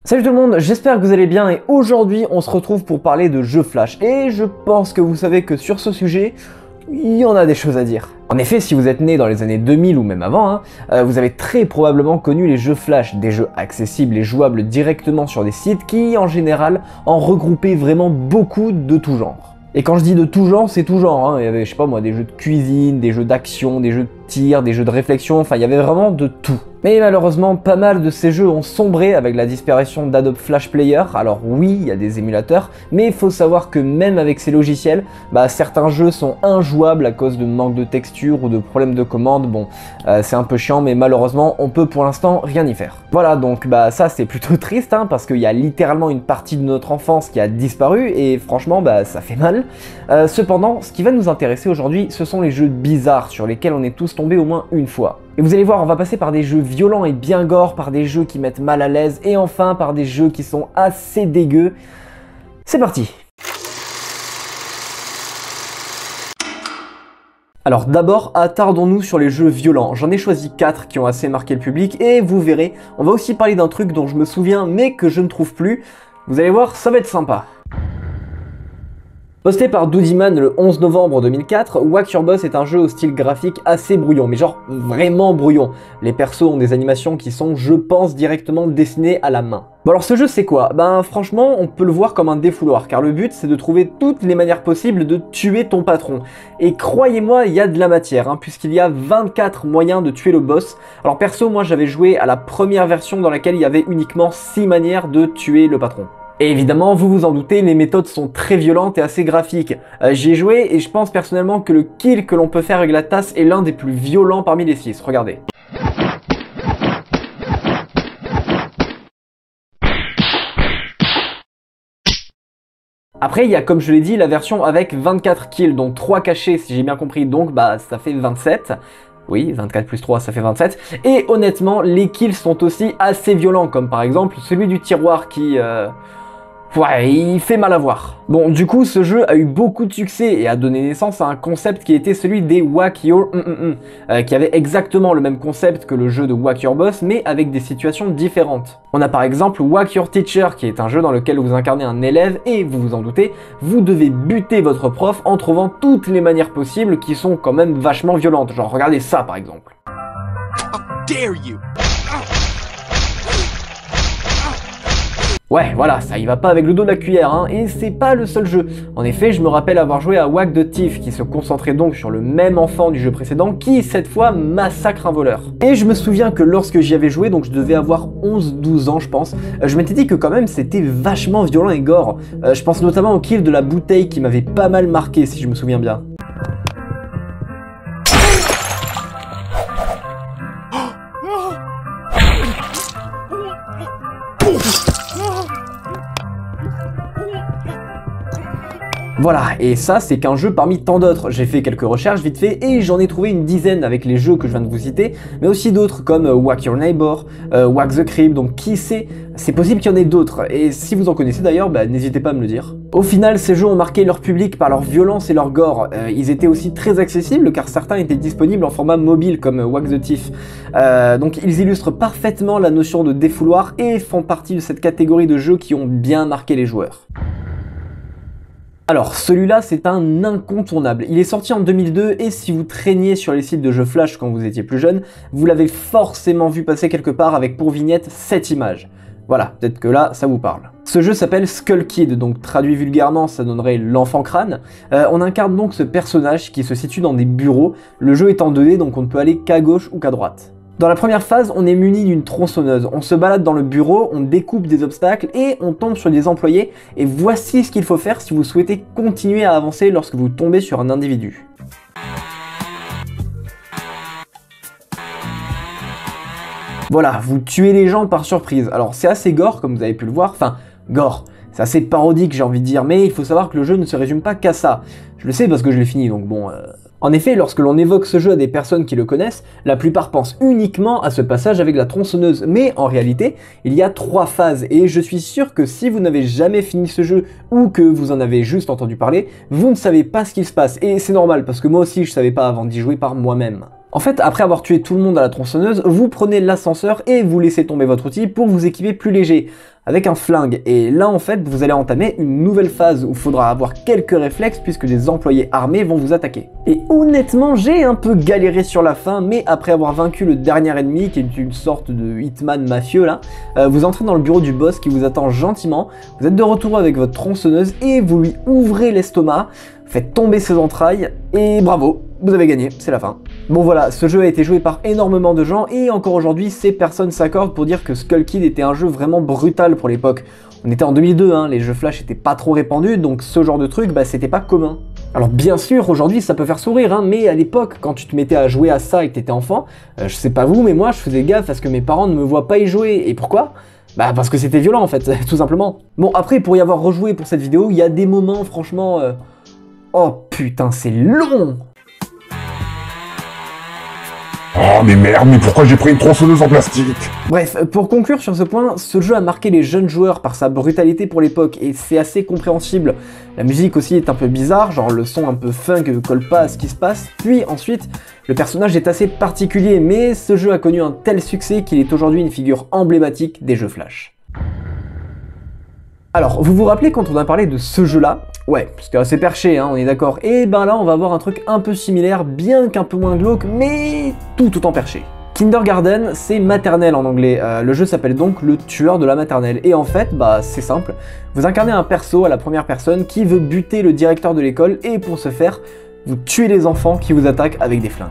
Salut tout le monde, j'espère que vous allez bien et aujourd'hui on se retrouve pour parler de jeux flash. Et je pense que vous savez que sur ce sujet, il y en a des choses à dire. En effet, si vous êtes né dans les années 2000 ou même avant, vous avez très probablement connu les jeux flash, des jeux accessibles et jouables directement sur des sites qui en général en regroupaient vraiment beaucoup de tout genre. Et quand je dis de tout genre, c'est tout genre, il y avait, je sais pas moi, des jeux de cuisine, des jeux d'action, des jeux de tir, des jeux de réflexion, enfin il y avait vraiment de tout. Mais malheureusement, pas mal de ces jeux ont sombré avec la disparition d'Adobe Flash Player. Alors oui, il y a des émulateurs, mais il faut savoir que même avec ces logiciels, certains jeux sont injouables à cause de manque de texture ou de problèmes de commande. Bon, c'est un peu chiant, mais malheureusement, on peut pour l'instant rien y faire. Voilà, donc ça c'est plutôt triste, parce qu'il y a littéralement une partie de notre enfance qui a disparu, et franchement, ça fait mal. Cependant, ce qui va nous intéresser aujourd'hui, ce sont les jeux bizarres sur lesquels on est tous tombés au moins une fois. Et vous allez voir, on va passer par des jeux violents et bien gore, par des jeux qui mettent mal à l'aise, et enfin par des jeux qui sont assez dégueux. C'est parti! Alors d'abord, attardons-nous sur les jeux violents. J'en ai choisi 4 qui ont assez marqué le public, et vous verrez, on va aussi parler d'un truc dont je me souviens, mais que je ne trouve plus. Vous allez voir, ça va être sympa. Posté par Doudyman le 11 novembre 2004, Whack Your Boss est un jeu au style graphique assez brouillon, mais genre vraiment brouillon. Les persos ont des animations qui sont, je pense, directement dessinées à la main. Bon alors ce jeu c'est quoi? Franchement on peut le voir comme un défouloir, car le but c'est de trouver toutes les manières possibles de tuer ton patron. Et croyez-moi, il y a de la matière, puisqu'il y a 24 moyens de tuer le boss. Alors perso, moi j'avais joué à la première version dans laquelle il y avait uniquement 6 manières de tuer le patron. Et évidemment, vous vous en doutez, les méthodes sont très violentes et assez graphiques. J'y ai joué et je pense personnellement que le kill que l'on peut faire avec la tasse est l'un des plus violents parmi les 6. Regardez. Après, il y a, comme je l'ai dit, la version avec 24 kills, donc 3 cachés si j'ai bien compris, donc ça fait 27. Oui, 24 plus 3, ça fait 27. Et honnêtement, les kills sont aussi assez violents, comme par exemple celui du tiroir qui... ouais, il fait mal à voir. Bon, du coup, ce jeu a eu beaucoup de succès et a donné naissance à un concept qui était celui des Whack Your qui avait exactement le même concept que le jeu de Whack Your Boss, mais avec des situations différentes. On a par exemple Whack Your Teacher, qui est un jeu dans lequel vous incarnez un élève et, vous vous en doutez, vous devez buter votre prof en trouvant toutes les manières possibles qui sont quand même vachement violentes. Genre, regardez ça par exemple. How dare you! Ouais, voilà, ça y va pas avec le dos de la cuillère, et c'est pas le seul jeu. En effet, je me rappelle avoir joué à Whack the Thief, qui se concentrait donc sur le même enfant du jeu précédent, qui, cette fois, massacre un voleur. Et je me souviens que lorsque j'y avais joué, donc je devais avoir 11-12 ans, je pense, je m'étais dit que quand même, c'était vachement violent et gore. Je pense notamment au kill de la bouteille qui m'avait pas mal marqué, si je me souviens bien. Voilà, et ça c'est qu'un jeu parmi tant d'autres. J'ai fait quelques recherches vite fait et j'en ai trouvé une dizaine avec les jeux que je viens de vous citer, mais aussi d'autres comme Whack Your Neighbor, Whack the Crib, donc qui sait, c'est possible qu'il y en ait d'autres, et si vous en connaissez d'ailleurs, n'hésitez pas à me le dire. Au final, ces jeux ont marqué leur public par leur violence et leur gore. Ils étaient aussi très accessibles car certains étaient disponibles en format mobile comme Whack the Thief. Donc ils illustrent parfaitement la notion de défouloir et font partie de cette catégorie de jeux qui ont bien marqué les joueurs. Alors, celui-là, c'est un incontournable. Il est sorti en 2002 et si vous traîniez sur les sites de jeux flash quand vous étiez plus jeune, vous l'avez forcément vu passer quelque part avec pour vignette cette image. Voilà, peut-être que là, ça vous parle. Ce jeu s'appelle Skull Kid, donc traduit vulgairement, ça donnerait l'enfant crâne. On incarne donc ce personnage qui se situe dans des bureaux. Le jeu est en 2D, donc on ne peut aller qu'à gauche ou qu'à droite. Dans la première phase, on est muni d'une tronçonneuse. On se balade dans le bureau, on découpe des obstacles et on tombe sur des employés. Et voici ce qu'il faut faire si vous souhaitez continuer à avancer lorsque vous tombez sur un individu. Voilà, vous tuez les gens par surprise. Alors c'est assez gore comme vous avez pu le voir, enfin gore. C'est assez parodique j'ai envie de dire, mais il faut savoir que le jeu ne se résume pas qu'à ça. Je le sais parce que je l'ai fini, donc bon... En effet, lorsque l'on évoque ce jeu à des personnes qui le connaissent, la plupart pensent uniquement à ce passage avec la tronçonneuse, mais en réalité, il y a 3 phases, et je suis sûr que si vous n'avez jamais fini ce jeu, ou que vous en avez juste entendu parler, vous ne savez pas ce qu'il se passe, et c'est normal, parce que moi aussi je savais pas avant d'y jouer par moi-même. En fait, après avoir tué tout le monde à la tronçonneuse, vous prenez l'ascenseur et vous laissez tomber votre outil pour vous équiper plus léger. avec un flingue. Et là en fait vous allez entamer une nouvelle phase où il faudra avoir quelques réflexes puisque des employés armés vont vous attaquer. Et honnêtement j'ai un peu galéré sur la fin, mais après avoir vaincu le dernier ennemi qui est une sorte de hitman mafieux là, vous entrez dans le bureau du boss qui vous attend gentiment, vous êtes de retour avec votre tronçonneuse et vous lui ouvrez l'estomac, faites tomber ses entrailles et bravo, vous avez gagné, c'est la fin. Bon voilà, ce jeu a été joué par énormément de gens et encore aujourd'hui ces personnes s'accordent pour dire que Skull Kid était un jeu vraiment brutal pour l'époque. On était en 2002, hein, les jeux flash étaient pas trop répandus, donc ce genre de truc, bah c'était pas commun. Alors bien sûr, aujourd'hui ça peut faire sourire, hein, mais à l'époque, quand tu te mettais à jouer à ça et que t'étais enfant, je sais pas vous, mais moi je faisais gaffe à ce que mes parents ne me voient pas y jouer. Et pourquoi ? Bah parce que c'était violent en fait, tout simplement. Bon après, pour y avoir rejoué pour cette vidéo, il y a des moments franchement... Oh putain, c'est long! Oh mais merde, mais pourquoi j'ai pris une tronçonneuse en plastique? Bref, pour conclure sur ce point, ce jeu a marqué les jeunes joueurs par sa brutalité pour l'époque et c'est assez compréhensible. La musique aussi est un peu bizarre, genre le son un peu funk ne colle pas à ce qui se passe. Puis ensuite, le personnage est assez particulier, mais ce jeu a connu un tel succès qu'il est aujourd'hui une figure emblématique des jeux flash. Alors, vous vous rappelez quand on a parlé de ce jeu-là? Ouais, c'était assez perché, hein, on est d'accord. Et ben là, on va voir un truc un peu similaire, bien qu'un peu moins glauque, mais tout autant perché. Kindergarten, c'est maternelle en anglais. Le jeu s'appelle donc Le Tueur de la Maternelle. Et en fait, bah c'est simple. Vous incarnez un perso à la première personne qui veut buter le directeur de l'école et pour ce faire, vous tuez les enfants qui vous attaquent avec des flingues.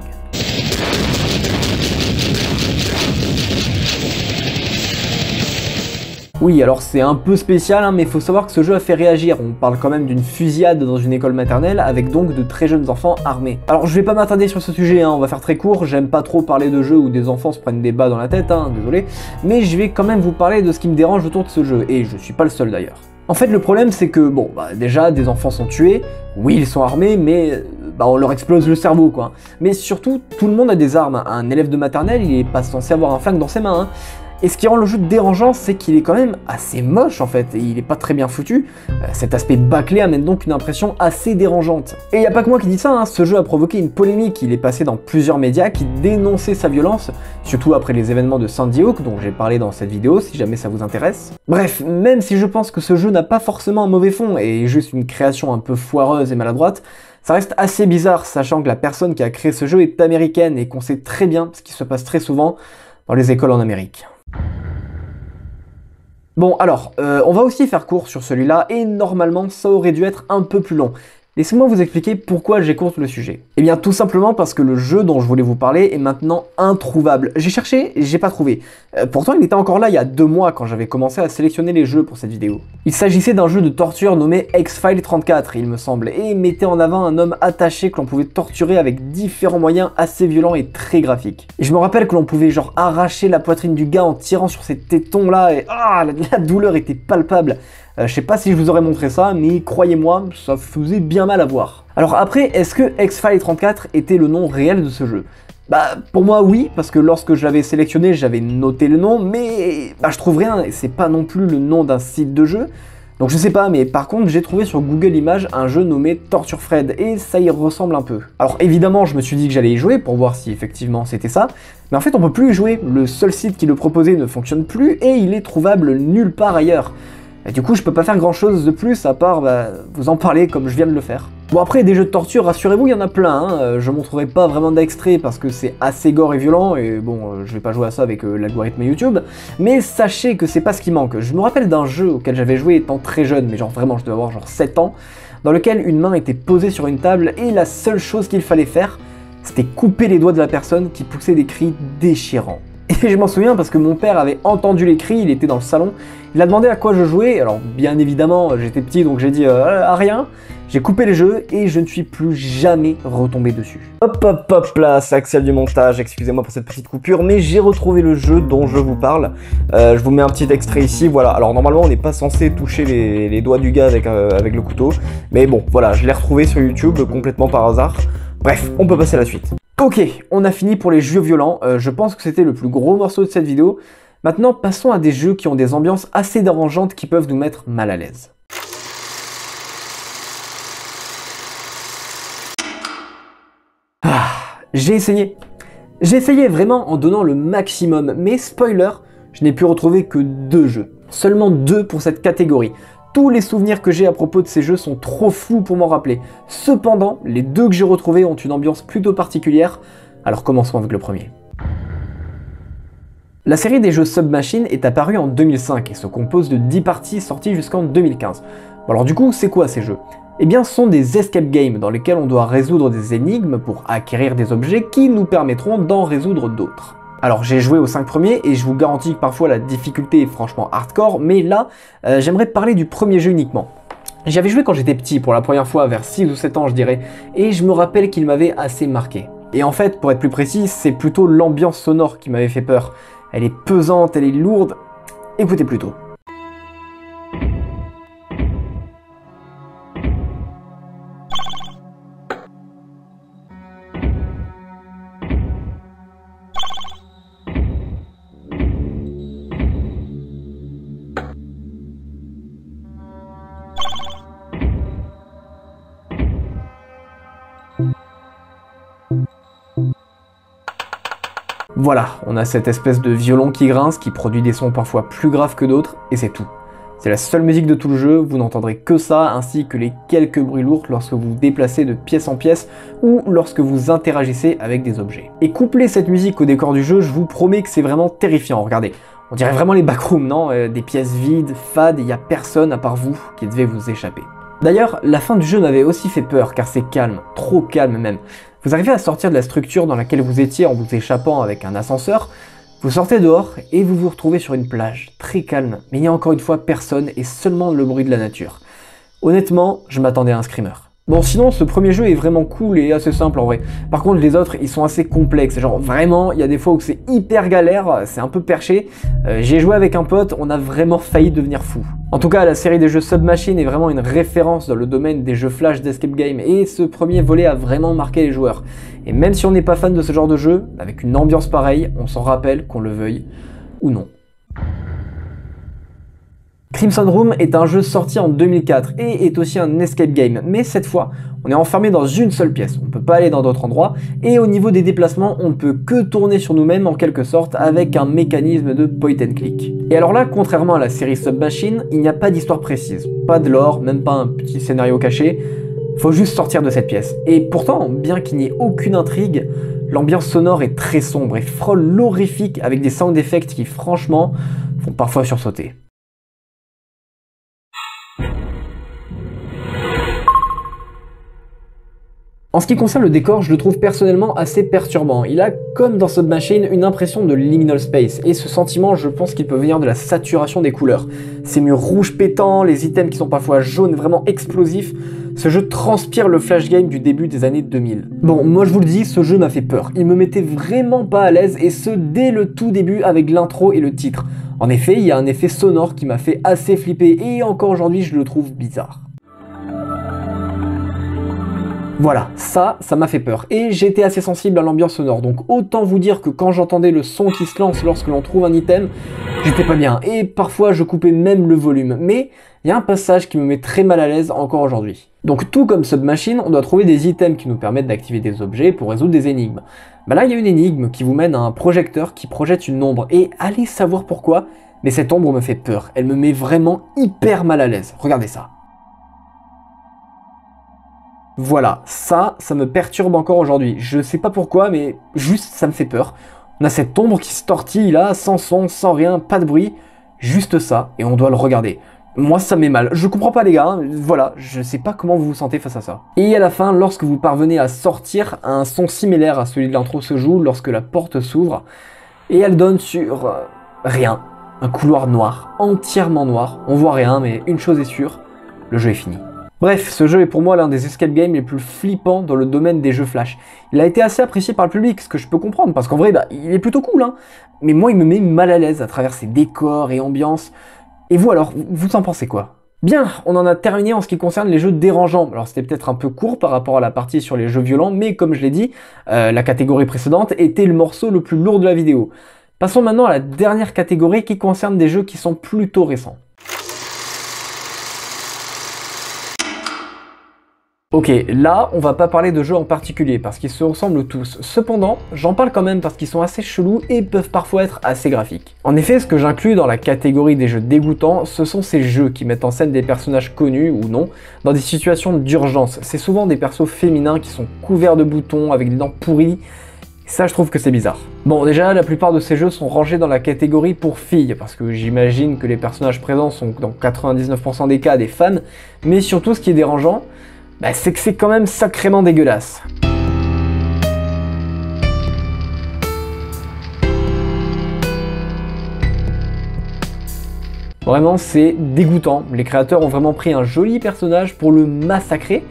Oui, alors c'est un peu spécial, hein, mais il faut savoir que ce jeu a fait réagir. On parle quand même d'une fusillade dans une école maternelle avec donc de très jeunes enfants armés. Alors je vais pas m'attarder sur ce sujet, hein, on va faire très court, j'aime pas trop parler de jeux où des enfants se prennent des balles dans la tête, hein, désolé, mais je vais quand même vous parler de ce qui me dérange autour de ce jeu, et je suis pas le seul d'ailleurs. En fait le problème c'est que, bon, bah déjà des enfants sont tués, oui ils sont armés, mais bah on leur explose le cerveau quoi. Mais surtout, tout le monde a des armes, un élève de maternelle il est pas censé avoir un flingue dans ses mains, hein. Et ce qui rend le jeu dérangeant, c'est qu'il est quand même assez moche en fait, et il est pas très bien foutu. Cet aspect bâclé amène donc une impression assez dérangeante. Et y a pas que moi qui dis ça, hein, ce jeu a provoqué une polémique, il est passé dans plusieurs médias qui dénonçaient sa violence, surtout après les événements de Sandy Hook, dont j'ai parlé dans cette vidéo, si jamais ça vous intéresse. Bref, même si je pense que ce jeu n'a pas forcément un mauvais fond, et est juste une création un peu foireuse et maladroite, ça reste assez bizarre, sachant que la personne qui a créé ce jeu est américaine, et qu'on sait très bien ce qui se passe très souvent dans les écoles en Amérique. Bon alors, on va aussi faire court sur celui-là, et normalement ça aurait dû être un peu plus long. Laissez-moi vous expliquer pourquoi j'écourte le sujet. Eh bien tout simplement parce que le jeu dont je voulais vous parler est maintenant introuvable. J'ai cherché, j'ai pas trouvé. Pourtant il était encore là il y a 2 mois quand j'avais commencé à sélectionner les jeux pour cette vidéo. Il s'agissait d'un jeu de torture nommé X-Files 34 il me semble, et mettait en avant un homme attaché que l'on pouvait torturer avec différents moyens assez violents et très graphiques. Et je me rappelle que l'on pouvait genre arracher la poitrine du gars en tirant sur ses tétons là, et la douleur était palpable. Je sais pas si je vous aurais montré ça, mais croyez-moi, ça faisait bien mal à voir. Alors après, est-ce que X-Files 34 était le nom réel de ce jeu? Bah pour moi oui, parce que lorsque je l'avais sélectionné, j'avais noté le nom, mais bah, je trouve rien, et c'est pas non plus le nom d'un site de jeu. Donc je sais pas, mais par contre j'ai trouvé sur Google Images un jeu nommé Torture Fred, et ça y ressemble un peu. Alors évidemment je me suis dit que j'allais y jouer pour voir si effectivement c'était ça, mais en fait on peut plus y jouer, le seul site qui le proposait ne fonctionne plus, et il est trouvable nulle part ailleurs. Et du coup, je peux pas faire grand chose de plus à part vous en parler comme je viens de le faire. Bon après, des jeux de torture, rassurez-vous, il y en a plein, hein. Je montrerai pas vraiment d'extrait parce que c'est assez gore et violent, et bon, je vais pas jouer à ça avec l'algorithme YouTube, mais sachez que c'est pas ce qui manque. Je me rappelle d'un jeu auquel j'avais joué étant très jeune, mais genre vraiment, je devais avoir genre 7 ans, dans lequel une main était posée sur une table, et la seule chose qu'il fallait faire, c'était couper les doigts de la personne qui poussait des cris déchirants. Et je m'en souviens parce que mon père avait entendu les cris, il était dans le salon, il a demandé à quoi je jouais, alors bien évidemment j'étais petit donc j'ai dit à rien, j'ai coupé les jeux et je ne suis plus jamais retombé dessus. Hop hop hop là, c'est Axel du montage, excusez-moi pour cette petite coupure, mais j'ai retrouvé le jeu dont je vous parle. Je vous mets un petit extrait ici, voilà, alors normalement on n'est pas censé toucher les doigts du gars avec le couteau, mais bon voilà, je l'ai retrouvé sur YouTube complètement par hasard. Bref, on peut passer à la suite. Ok, on a fini pour les jeux violents, je pense que c'était le plus gros morceau de cette vidéo. Maintenant, passons à des jeux qui ont des ambiances assez dérangeantes qui peuvent nous mettre mal à l'aise. J'ai essayé. J'ai essayé vraiment en donnant le maximum, mais spoiler, je n'ai pu retrouver que 2 jeux. Seulement 2 pour cette catégorie. Tous les souvenirs que j'ai à propos de ces jeux sont trop flous pour m'en rappeler. Cependant, les 2 que j'ai retrouvés ont une ambiance plutôt particulière, alors commençons avec le premier. La série des jeux Submachine est apparue en 2005 et se compose de 10 parties sorties jusqu'en 2015. Bon alors du coup, c'est quoi ces jeux? Eh bien, ce sont des escape games dans lesquels on doit résoudre des énigmes pour acquérir des objets qui nous permettront d'en résoudre d'autres. Alors j'ai joué aux 5 premiers et je vous garantis que parfois la difficulté est franchement hardcore, mais là, j'aimerais parler du premier jeu uniquement. J'y avais joué quand j'étais petit, pour la première fois vers 6 ou 7 ans je dirais, et je me rappelle qu'il m'avait assez marqué. Et en fait, pour être plus précis, c'est plutôt l'ambiance sonore qui m'avait fait peur. Elle est pesante, elle est lourde, écoutez plutôt. Voilà, on a cette espèce de violon qui grince, qui produit des sons parfois plus graves que d'autres, et c'est tout. C'est la seule musique de tout le jeu, vous n'entendrez que ça, ainsi que les quelques bruits lourds lorsque vous vous déplacez de pièce en pièce, ou lorsque vous interagissez avec des objets. Et coupler cette musique au décor du jeu, je vous promets que c'est vraiment terrifiant, regardez. On dirait vraiment les backrooms, non? Des pièces vides, fades, et il n'y a personne à part vous qui devez vous échapper. D'ailleurs, la fin du jeu m'avait aussi fait peur, car c'est calme, trop calme même. Vous arrivez à sortir de la structure dans laquelle vous étiez en vous échappant avec un ascenseur, vous sortez dehors et vous vous retrouvez sur une plage, très calme, mais il n'y a encore une fois personne et seulement le bruit de la nature. Honnêtement, je m'attendais à un screamer. Bon sinon, ce premier jeu est vraiment cool et assez simple en vrai. Par contre, les autres, ils sont assez complexes. Genre vraiment, il y a des fois où c'est hyper galère, c'est un peu perché. J'ai joué avec un pote, on a vraiment failli devenir fou. En tout cas, la série des jeux Submachine est vraiment une référence dans le domaine des jeux flash d'escape game et ce premier volet a vraiment marqué les joueurs. Et même si on n'est pas fan de ce genre de jeu, avec une ambiance pareille, on s'en rappelle qu'on le veuille ou non. Crimson Room est un jeu sorti en 2004 et est aussi un escape game, mais cette fois, on est enfermé dans une seule pièce, on ne peut pas aller dans d'autres endroits, et au niveau des déplacements, on ne peut que tourner sur nous-mêmes en quelque sorte avec un mécanisme de point and click. Et alors là, contrairement à la série Submachine, il n'y a pas d'histoire précise, pas de lore, même pas un petit scénario caché, faut juste sortir de cette pièce. Et pourtant, bien qu'il n'y ait aucune intrigue, l'ambiance sonore est très sombre et frôle l'horrifique avec des sound effects qui franchement font parfois sursauter. En ce qui concerne le décor, je le trouve personnellement assez perturbant. Il a, comme dans Submachine, une impression de liminal space, et ce sentiment, je pense qu'il peut venir de la saturation des couleurs. Ces murs rouges pétants, les items qui sont parfois jaunes, vraiment explosifs, ce jeu transpire le flash game du début des années 2000. Bon, moi je vous le dis, ce jeu m'a fait peur. Il me mettait vraiment pas à l'aise, et ce, dès le tout début avec l'intro et le titre. En effet, il y a un effet sonore qui m'a fait assez flipper, et encore aujourd'hui, je le trouve bizarre. Voilà, ça m'a fait peur. Et j'étais assez sensible à l'ambiance sonore, donc autant vous dire que quand j'entendais le son qui se lance lorsque l'on trouve un item, j'étais pas bien. Et parfois je coupais même le volume. Mais il y a un passage qui me met très mal à l'aise encore aujourd'hui. Donc tout comme Submachine, on doit trouver des items qui nous permettent d'activer des objets pour résoudre des énigmes. Bah là il y a une énigme qui vous mène à un projecteur qui projette une ombre. Et allez savoir pourquoi, mais cette ombre me fait peur. Elle me met vraiment hyper mal à l'aise. Regardez ça. Voilà, ça me perturbe encore aujourd'hui. Je sais pas pourquoi, mais juste ça me fait peur. On a cette ombre qui se tortille là, sans son, sans rien, pas de bruit, juste ça, et on doit le regarder. Moi ça me met mal, je comprends pas les gars, hein. Voilà, je sais pas comment vous vous sentez face à ça. Et à la fin, lorsque vous parvenez à sortir, un son similaire à celui de l'intro se joue lorsque la porte s'ouvre, et elle donne sur... rien. Un couloir noir, entièrement noir, on voit rien, mais une chose est sûre, le jeu est fini. Bref, ce jeu est pour moi l'un des escape games les plus flippants dans le domaine des jeux flash. Il a été assez apprécié par le public, ce que je peux comprendre, parce qu'en vrai, il est plutôt cool, hein. Mais moi, il me met mal à l'aise à travers ses décors et ambiances. Et vous alors, vous en pensez quoi? Bien, on en a terminé en ce qui concerne les jeux dérangeants. Alors c'était peut-être un peu court par rapport à la partie sur les jeux violents, mais comme je l'ai dit, la catégorie précédente était le morceau le plus lourd de la vidéo. Passons maintenant à la dernière catégorie qui concerne des jeux qui sont plutôt récents. Ok, là, on va pas parler de jeux en particulier, parce qu'ils se ressemblent tous. Cependant, j'en parle quand même parce qu'ils sont assez chelous et peuvent parfois être assez graphiques. En effet, ce que j'inclus dans la catégorie des jeux dégoûtants, ce sont ces jeux qui mettent en scène des personnages connus, ou non, dans des situations d'urgence. C'est souvent des persos féminins qui sont couverts de boutons, avec des dents pourries. Ça, je trouve que c'est bizarre. Bon, déjà, la plupart de ces jeux sont rangés dans la catégorie pour filles, parce que j'imagine que les personnages présents sont dans 99% des cas des fans, mais surtout, ce qui est dérangeant, bah, c'est que c'est quand même sacrément dégueulasse. Vraiment, c'est dégoûtant. Les créateurs ont vraiment pris un joli personnage pour le massacrer.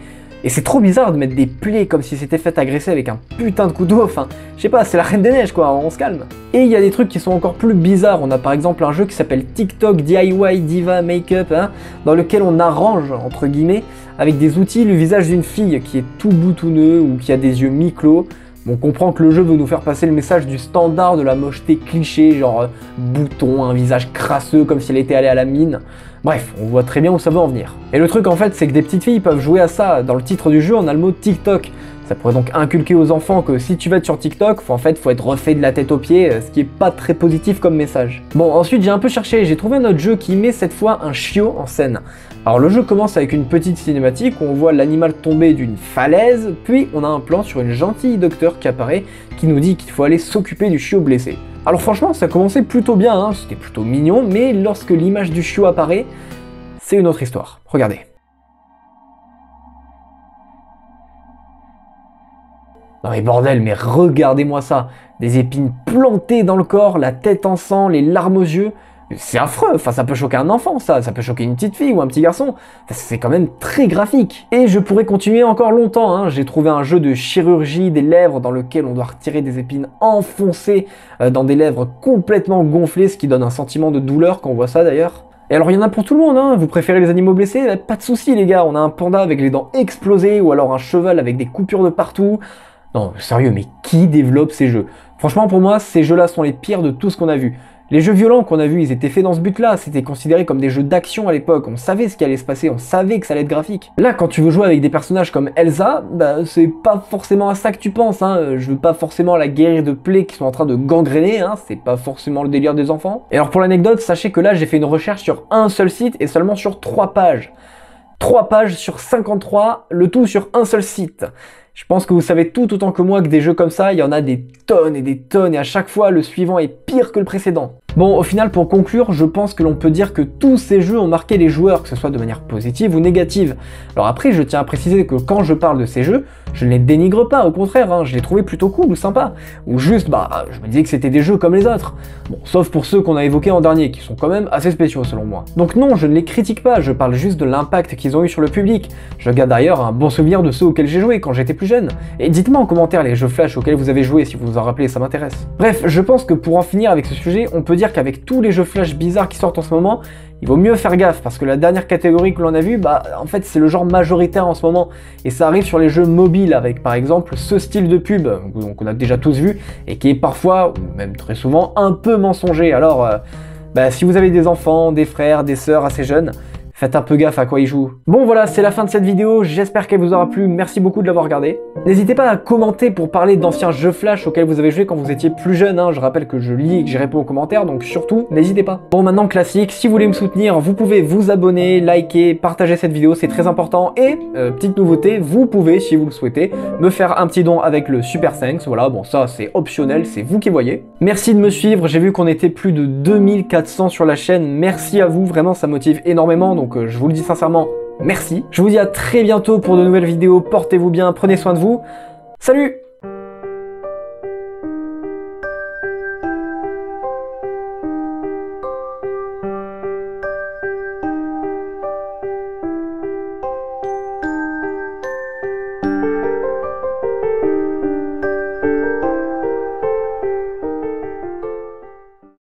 Et c'est trop bizarre de mettre des plaies comme si c'était fait agresser avec un putain de couteau. Enfin, je sais pas, c'est la Reine des Neiges quoi, on se calme. Et il y a des trucs qui sont encore plus bizarres. On a par exemple un jeu qui s'appelle TikTok DIY Diva Makeup, hein, dans lequel on arrange, entre guillemets, avec des outils le visage d'une fille qui est tout boutonneux ou qui a des yeux mi-clos. On comprend que le jeu veut nous faire passer le message du standard de la mocheté cliché, genre bouton, un visage crasseux comme si elle était allée à la mine. Bref, on voit très bien où ça veut en venir. Et le truc en fait, c'est que des petites filles peuvent jouer à ça. Dans le titre du jeu, on a le mot TikTok. Ça pourrait donc inculquer aux enfants que si tu vas être sur TikTok, faut être refait de la tête aux pieds, ce qui est pas très positif comme message. Bon, ensuite j'ai un peu cherché, j'ai trouvé un autre jeu qui met cette fois un chiot en scène. Alors le jeu commence avec une petite cinématique où on voit l'animal tomber d'une falaise, puis on a un plan sur une gentille docteure qui apparaît, qui nous dit qu'il faut aller s'occuper du chiot blessé. Alors franchement, ça commençait plutôt bien, hein, c'était plutôt mignon, mais lorsque l'image du chiot apparaît, c'est une autre histoire. Regardez. Non mais bordel, mais regardez-moi ça. Des épines plantées dans le corps, la tête en sang, les larmes aux yeux. C'est affreux, enfin ça peut choquer un enfant ça peut choquer une petite fille ou un petit garçon, c'est quand même très graphique. Et je pourrais continuer encore longtemps, hein. J'ai trouvé un jeu de chirurgie des lèvres dans lequel on doit retirer des épines enfoncées dans des lèvres complètement gonflées, ce qui donne un sentiment de douleur quand on voit ça d'ailleurs. Et alors il y en a pour tout le monde, hein. Vous préférez les animaux blessés? Pas de soucis les gars, on a un panda avec les dents explosées ou alors un cheval avec des coupures de partout. Non sérieux, mais qui développe ces jeux? Franchement pour moi, ces jeux là sont les pires de tout ce qu'on a vu. Les jeux violents qu'on a vus, ils étaient faits dans ce but-là, c'était considéré comme des jeux d'action à l'époque, on savait ce qui allait se passer, on savait que ça allait être graphique. Là, quand tu veux jouer avec des personnages comme Elsa, bah c'est pas forcément à ça que tu penses, hein. Je veux pas forcément la guérir de plaies qui sont en train de gangréner, hein. C'est pas forcément le délire des enfants. Et alors pour l'anecdote, sachez que là j'ai fait une recherche sur un seul site et seulement sur 3 pages. 3 pages sur 53, le tout sur un seul site. Je pense que vous savez tout autant que moi que des jeux comme ça, il y en a des tonnes et à chaque fois le suivant est pire que le précédent. Bon, au final, pour conclure, je pense que l'on peut dire que tous ces jeux ont marqué les joueurs, que ce soit de manière positive ou négative. Alors après, je tiens à préciser que quand je parle de ces jeux, je ne les dénigre pas, au contraire, hein, je les trouvais plutôt cool ou sympas. Ou juste, je me disais que c'était des jeux comme les autres. Bon, sauf pour ceux qu'on a évoqués en dernier, qui sont quand même assez spéciaux selon moi. Donc non, je ne les critique pas, je parle juste de l'impact qu'ils ont eu sur le public. Je garde d'ailleurs un bon souvenir de ceux auxquels j'ai joué quand j'étais plus jeune. Et dites-moi en commentaire les jeux Flash auxquels vous avez joué, si vous vous en rappelez, ça m'intéresse. Bref, je pense que pour en finir avec ce sujet, on peut dire qu'avec tous les jeux Flash bizarres qui sortent en ce moment, il vaut mieux faire gaffe, parce que la dernière catégorie que l'on a vue, en fait c'est le genre majoritaire en ce moment, et ça arrive sur les jeux mobiles, avec par exemple ce style de pub, qu'on a déjà tous vu, et qui est parfois, ou même très souvent, un peu mensonger. Alors, si vous avez des enfants, des frères, des sœurs assez jeunes, faites un peu gaffe à quoi ils jouent. Bon voilà, c'est la fin de cette vidéo, j'espère qu'elle vous aura plu, merci beaucoup de l'avoir regardée. N'hésitez pas à commenter pour parler d'anciens jeux Flash auxquels vous avez joué quand vous étiez plus jeune, hein. Je rappelle que je lis et que j'y réponds aux commentaires, donc surtout, n'hésitez pas. Bon maintenant classique, si vous voulez me soutenir, vous pouvez vous abonner, liker, partager cette vidéo, c'est très important. Et, petite nouveauté, vous pouvez, si vous le souhaitez, me faire un petit don avec le Super Thanks, voilà, bon ça c'est optionnel, c'est vous qui voyez. Merci de me suivre, j'ai vu qu'on était plus de 2400 sur la chaîne, merci à vous, vraiment ça motive énormément, donc je vous le dis sincèrement, merci. Je vous dis à très bientôt pour de nouvelles vidéos, portez-vous bien, prenez soin de vous, salut!